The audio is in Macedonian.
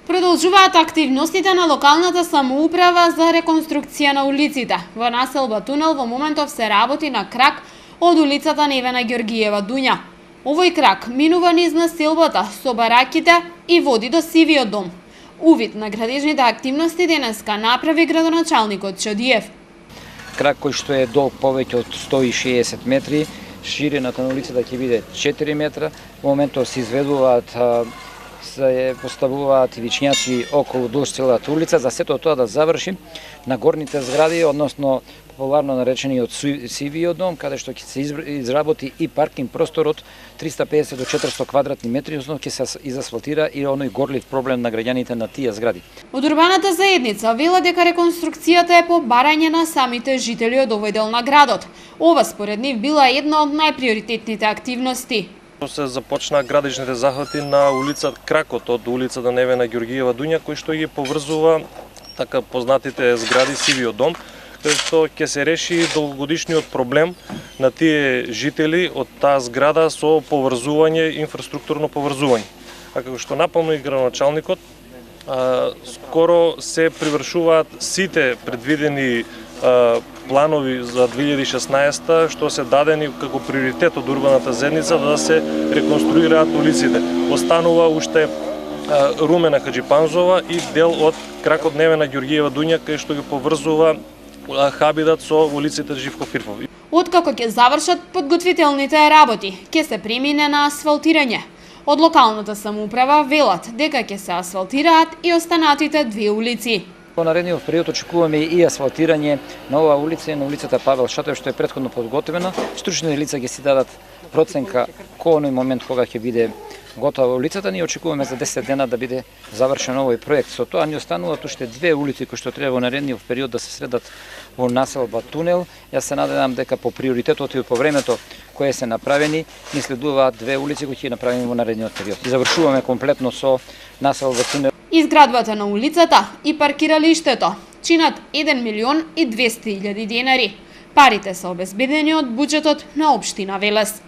Продолжуваат активностите на локалната самоуправа за реконструкција на улиците. Во населба Тунел во моментов се работи на крак од улицата Невена Ѓоргиева Дуња. Овој крак минува низ населбата со бараките и води до Сивиот дом. Увид на градежните активности денеска направи градоначалникот Чодиев. Крак кој што е долг повеќе од 160 метри, ширината на улицата ќе биде 4 метра. Во моментов се изведуваат се поставуваат ивичњаци околу дуж целата улица, за сето тоа да заврши на горните згради, односно популарно наречениот Сивиот дом, каде што ќе се изработи и паркинг простор од 350 до 400 квадратни метри, односно ќе се изасфалтира и оној горлив проблем на граѓаните на тие згради. Од урбаната заедница вела дека реконструкцијата е по барање на самите жители од овој дел на градот. Ова според нив била една од најприоритетните активности. Се започна градежните захвати на улица Кракот од улицата Невена Ѓоргиева Дуња, кој што ги поврзува така познатите згради Сивиот дом, каде што ќе се реши долгогодишниот проблем на тие жители од таа зграда со поврзување, инфраструктурно поврзување. А како што напомни и градоначалникот, скоро се привршуваат сите предвидени планови за 2016 што се дадени како приоритет од урбаната заедница да се реконструираат улиците. Останува уште Румена Хаџипанзова и дел од кракот Невена Ѓоргиева Дуња, кај што ги поврзува Хабидат со улиците Живко Фирфов. Откако ќе завршат подготвителните работи, ќе се премине на асфалтирање. Од локалната самоуправа велат дека ќе се асфалтираат и останатите две улици. Во наредниот период очекуваме и асфалтирање на оваа улица и на улицата Павел Шатов, што е претходно подготвена. Стручните лица ќе си дадат проценка кој оној момент кога ќе биде готова улицата. Ние очекуваме за 10 дена да биде завршен овој проект. Со тоа ни остануваат уште две улици кои што треба во наредниот период да се средат во населба Тунел. Јас се надевам дека по приоритетот и по времето кое се направени, ни следуваат две улици кои ќе направиме во наредниот период. И завршуваме комплетно со населба Тунел. Изградбата на улицата и паркиралиштето чинат 1.200.000 денари. Парите се обезбедени од буџетот на општина Велес.